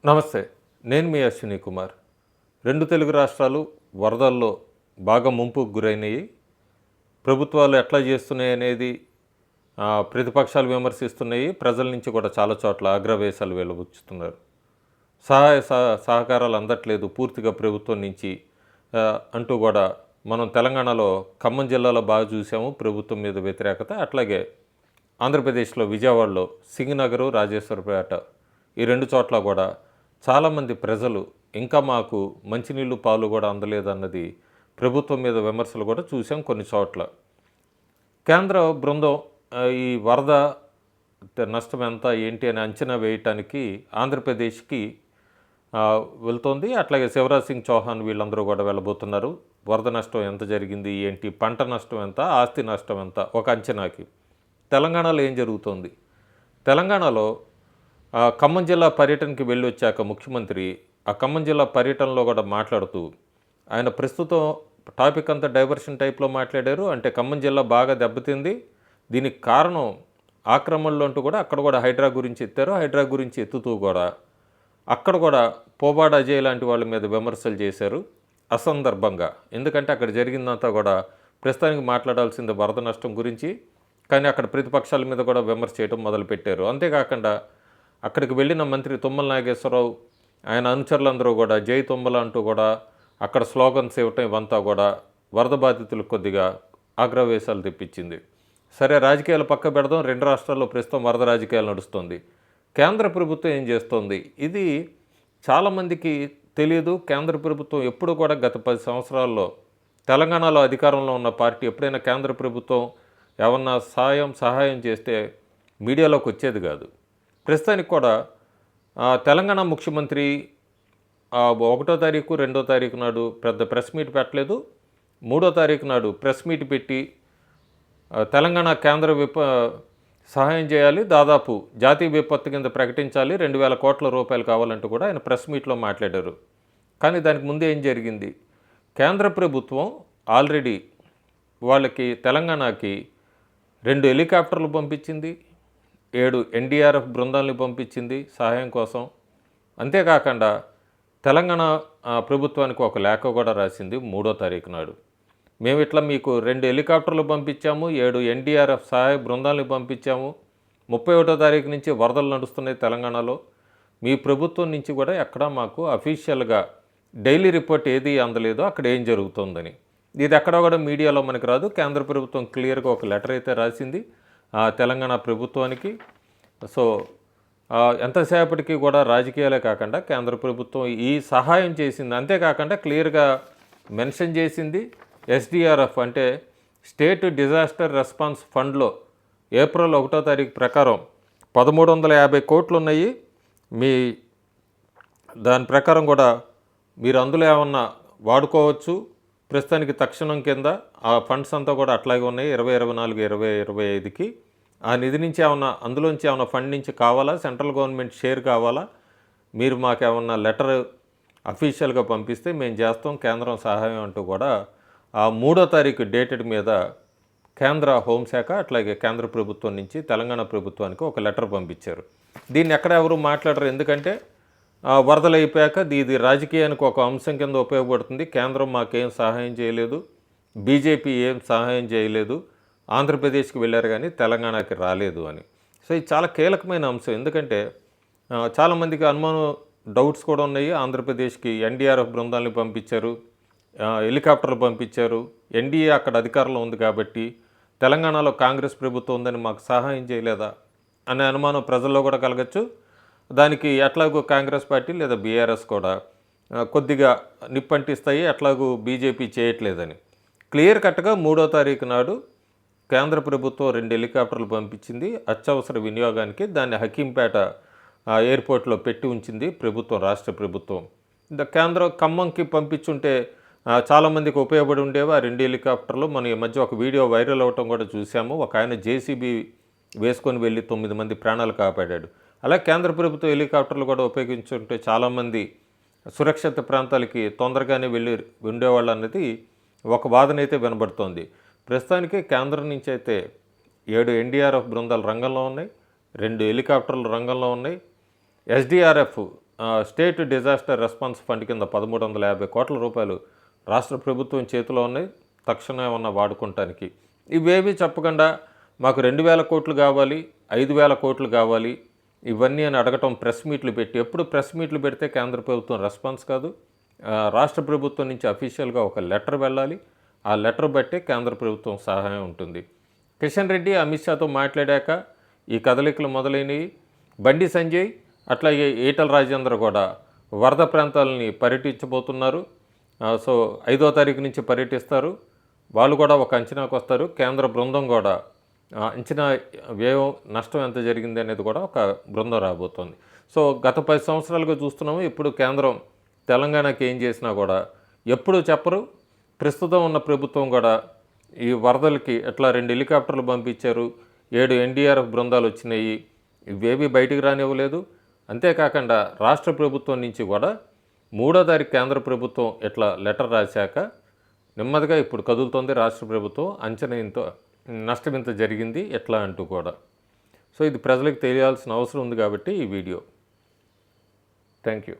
నమస్తే. నేను మీ అశ్విని కుమార్. 2 తెలుగు రాష్ట్రాలు వరదల్లో బాగా ముంపుకు గురైనయి. ప్రభుత్వాలు ఎట్లా చేస్తున్నాయనేది ప్రతిపక్షాలు విమర్శిస్తున్నాయి. ప్రజల నుంచి కూడా చాలా చోట్ల ఆగ్రహవేశాలు వెలువచ్చుతున్నారు. సహాయ సహకారాలు అందట్లేదు పూర్తిగా ప్రభుత్వం నుంచి అంటూ కూడా మనం తెలంగాణలో ఖమ్మం జిల్లాలో బాగా చూసాము ప్రభుత్వం మీద వ్యతిరేకత. అట్లాగే ఆంధ్రప్రదేశ్లో విజయవాడలో సింగనగరు, రాజేశ్వరపేట ఈ 2 చోట్ల కూడా చాలామంది ప్రజలు ఇంకా మాకు మంచినీళ్ళు పాలు కూడా అందలేదన్నది ప్రభుత్వం మీద విమర్శలు కూడా చూసాం కొన్ని చోట్ల. కేంద్ర బృందం ఈ వరద నష్టం ఎంత ఏంటి అని అంచనా వేయటానికి ఆంధ్రప్రదేశ్కి వెళ్తోంది. అట్లాగే శివరాజ్ సింగ్ చౌహాన్ వీళ్ళందరూ కూడా వెళ్ళబోతున్నారు. వరద నష్టం ఎంత జరిగింది ఏంటి, పంట నష్టం ఎంత, ఆస్తి నష్టం ఎంత ఒక అంచనాకి. తెలంగాణలో ఏం జరుగుతోంది? తెలంగాణలో ఖమ్మం జిల్లా పర్యటనకి వెళ్ళి వచ్చాక ముఖ్యమంత్రి ఆ ఖమ్మం జిల్లా పర్యటనలో కూడా మాట్లాడుతూ ఆయన ప్రస్తుతం టాపిక్ అంతా డైవర్షన్ టైప్లో మాట్లాడారు. అంటే ఖమ్మం జిల్లా బాగా దెబ్బతింది, దీనికి కారణం ఆక్రమణలు అంటూ కూడా అక్కడ కూడా హైడ్రా గురించి ఎత్తారు. హైడ్రా గురించి ఎత్తుతూ కూడా అక్కడ కూడా పోబాడ అజయ్ లాంటి వాళ్ళ మీద విమర్శలు చేశారు అసందర్భంగా. ఎందుకంటే అక్కడ జరిగిందంతా కూడా ప్రస్తుతానికి మాట్లాడాల్సింది వరద నష్టం గురించి, కానీ అక్కడ ప్రతిపక్షాల మీద కూడా విమర్శ చేయడం మొదలుపెట్టారు. అంతేకాకుండా అక్కడికి వెళ్ళిన మంత్రి తుమ్మల నాగేశ్వరరావు ఆయన అనుచరులందరూ కూడా జై తుమ్మల అంటూ కూడా అక్కడ స్లోగన్స్ ఇవ్వటం ఇవంతా కూడా వరద బాధితులకు కొద్దిగా ఆగ్రహవేశాలు తెప్పించింది. సరే, రాజకీయాలు పక్క పెడదాం. 2 రాష్ట్రాల్లో ప్రస్తుతం వరద రాజకీయాలు నడుస్తుంది. కేంద్ర ప్రభుత్వం ఏం చేస్తోంది? ఇది చాలామందికి తెలియదు. కేంద్ర ప్రభుత్వం ఎప్పుడు కూడా గత 10 సంవత్సరాల్లో తెలంగాణలో అధికారంలో ఉన్న పార్టీ ఎప్పుడైనా కేంద్ర ప్రభుత్వం ఏమన్నా సహాయం చేస్తే మీడియాలోకి వచ్చేది కాదు. ప్రస్తుతానికి కూడా తెలంగాణ ముఖ్యమంత్రి 1వ తారీఖు 2వ తారీఖు నాడు పెద్ద ప్రెస్ మీట్ పెట్టలేదు. 3వ తారీఖు నాడు ప్రెస్ మీట్ పెట్టి తెలంగాణ కేంద్ర సహాయం చేయాలి, దాదాపు జాతీయ విపత్తు కింద ప్రకటించాలి, 2,000 కోట్ల రూపాయలు కావాలంటూ కూడా ఆయన ప్రెస్ మీట్లో మాట్లాడారు. కానీ దానికి ముందే ఏం జరిగింది? కేంద్ర ప్రభుత్వం ఆల్రెడీ వాళ్ళకి తెలంగాణకి 2 హెలికాప్టర్లు పంపించింది, 7 ఎన్డీఆర్ఎఫ్ బృందాలని పంపించింది సహాయం కోసం. అంతేకాకుండా తెలంగాణ ప్రభుత్వానికి ఒక లేఖ కూడా రాసింది 3వ తారీఖు నాడు. మేము ఇట్లా మీకు 2 హెలికాప్టర్లు పంపించాము, 7 ఎన్డీఆర్ఎఫ్ సహాయ బృందాలని పంపించాము, 31వ తారీఖు నుంచి వరదలు నడుస్తున్నాయి తెలంగాణలో. మీ ప్రభుత్వం నుంచి కూడా ఎక్కడా మాకు అఫీషియల్గా డైలీ రిపోర్ట్ ఏది అందలేదో అక్కడ ఏం జరుగుతుందని. ఇది ఎక్కడ కూడా మీడియాలో మనకు రాదు. కేంద్ర ప్రభుత్వం క్లియర్గా ఒక లెటర్ అయితే రాసింది తెలంగాణ ప్రభుత్వానికి. సో ఎంతసేపటికి కూడా రాజకీయాలే కాకుండా కేంద్ర ప్రభుత్వం ఈ సహాయం చేసింది. అంతేకాకుండా క్లియర్గా మెన్షన్ చేసింది ఎస్డిఆర్ఎఫ్ అంటే స్టేట్ డిజాస్టర్ రెస్పాన్స్ ఫండ్లో ఏప్రిల్ 1వ తారీఖు ప్రకారం 1,350 కోట్లు ఉన్నాయి. దాని ప్రకారం కూడా మీరు అందులో ఏమన్నా వాడుకోవచ్చు. ప్రస్తుతానికి తక్షణం కింద ఆ ఫండ్స్ అంతా కూడా అట్లాగే ఉన్నాయి. 2024, 2025కి ఆ నిధి నుంచి అందులోంచి ఏమన్నా ఫండ్ నుంచి కావాలా, సెంట్రల్ గవర్నమెంట్ షేర్ కావాలా, మీరు మాకేమన్నా లెటర్ అఫీషియల్గా పంపిస్తే మేము చేస్తాం కేంద్రం సహాయం అంటూ కూడా ఆ 3వ తారీఖు డేటెడ్ మీద కేంద్ర హోంశాఖ అట్లాగే కేంద్ర ప్రభుత్వం నుంచి తెలంగాణ ప్రభుత్వానికి ఒక లెటర్ పంపించారు. దీన్ని ఎక్కడ ఎవరు మాట్లాడరు. ఎందుకంటే వరదలు అయిపోయాక ఇది రాజకీయానికి ఒక అంశం కింద ఉపయోగపడుతుంది. కేంద్రం మాకేం సహాయం చేయలేదు, బీజేపీ ఏం సహాయం చేయలేదు, ఆంధ్రప్రదేశ్కి వెళ్ళారు కానీ తెలంగాణకి రాలేదు అని. సో ఇది చాలా కీలకమైన అంశం. ఎందుకంటే చాలామందికి అనుమానం, డౌట్స్ కూడా ఉన్నాయి. ఆంధ్రప్రదేశ్కి ఎన్డీఆర్ఎఫ్ బృందాలని పంపించారు, హెలికాప్టర్లు పంపించారు, ఎన్డీఏ అక్కడ అధికారంలో ఉంది కాబట్టి తెలంగాణలో కాంగ్రెస్ ప్రభుత్వం ఉందని మాకు సహాయం చేయలేదా అనే అనుమానం ప్రజల్లో కూడా కలగచ్చు. దానికి ఎట్లాగో కాంగ్రెస్ పార్టీ లేదా బీఆర్ఎస్ కూడా కొద్దిగా నిప్పంటిస్తాయి, ఎట్లాగూ బీజేపీ చేయట్లేదని. క్లియర్ కట్గా 3వ తారీఖు నాడు కేంద్ర ప్రభుత్వం 2 హెలికాప్టర్లు పంపించింది అత్యవసర వినియోగానికి. దాన్ని హకీంపేట ఎయిర్పోర్ట్లో పెట్టి ఉంచింది ప్రభుత్వం, రాష్ట్ర ప్రభుత్వం. కేంద్రం ఖమ్మంకి పంపించుంటే చాలామందికి ఉపయోగపడి ఉండేవి ఆ 2 హెలికాప్టర్లు. మన ఈ మధ్య ఒక వీడియో వైరల్ అవ్వటం కూడా చూసాము. ఒక ఆయన జేసీబీ వేసుకొని వెళ్ళి 9 మంది ప్రాణాలు కాపాడాడు. అలా కేంద్ర ప్రభుత్వ హెలికాప్టర్లు కూడా ఉపయోగించుంటే చాలామంది సురక్షిత ప్రాంతాలకి తొందరగానే వెళ్ళి ఉండేవాళ్ళు అన్నది ఒక వాదన అయితే వినబడుతోంది. ప్రస్తుతానికి కేంద్రం నుంచి అయితే 7 ఎన్డీఆర్ఎఫ్ బృందాలు రంగంలో ఉన్నాయి, 2 హెలికాప్టర్లు రంగంలో ఉన్నాయి. SDRF state disaster response fund కింద 1350 కోట్ల రూపాయలు రాష్ట్ర ప్రభుత్వం చేతిలో ఉన్నాయి, తక్షణం ఏమన్నా వాడుకుంటానికి. ఇవేవి చెప్పకుండా మాకు 2000 కోట్లు కావాలి, 5000 కోట్లు కావాలి ఇవన్నీ అని అడగటం, ప్రెస్ మీట్లు పెట్టి, ఎప్పుడు ప్రెస్ మీట్లు పెడితే కేంద్ర ప్రభుత్వం రెస్పాన్స్ కాదు. రాష్ట్ర ప్రభుత్వం నుంచి అఫీషియల్గా ఒక లెటర్ వెళ్ళాలి, ఆ లెటర్ బట్టే కేంద్ర ప్రభుత్వం సహాయం ఉంటుంది. కిషన్ రెడ్డి అమిత్ షాతో మాట్లాడాక ఈ కదలికలు మొదలైనవి. బండి సంజయ్ అట్లాగే ఈటల రాజేందర్ కూడా వరద ప్రాంతాలని పర్యటించబోతున్నారు. సో 5వ తారీఖు నుంచి పర్యటిస్తారు. వాళ్ళు కూడా ఒక అంచనాకు వస్తారు. కేంద్ర బృందం కూడా అంచనా వ్యయం, నష్టం ఎంత జరిగింది అనేది కూడా ఒక బృందం రాబోతోంది. సో గత 10 సంవత్సరాలుగా చూస్తున్నాము. ఇప్పుడు కేంద్రం తెలంగాణకి ఏం చేసినా కూడా ఎప్పుడు చెప్పరు. ప్రస్తుతం ఉన్న ప్రభుత్వం కూడా ఈ వరదలకి ఎట్లా 2 హెలికాప్టర్లు పంపించారు, 7 ఎన్డీఆర్ఎఫ్ బృందాలు వచ్చినాయి, ఇవేవి బయటికి రానివ్వలేదు. అంతేకాకుండా రాష్ట్ర ప్రభుత్వం నుంచి కూడా 3వ తారీఖు కేంద్ర ప్రభుత్వం ఇట్లా లెటర్ రాశాక నెమ్మదిగా ఇప్పుడు కదులుతోంది రాష్ట్ర ప్రభుత్వం. అంచనా ఇంత, నష్టం ఇంత జరిగింది ఎట్లా అంటూ కూడా. సో ఇది ప్రజలకు తెలియాల్సిన అవసరం ఉంది కాబట్టి ఈ వీడియో. Thank you.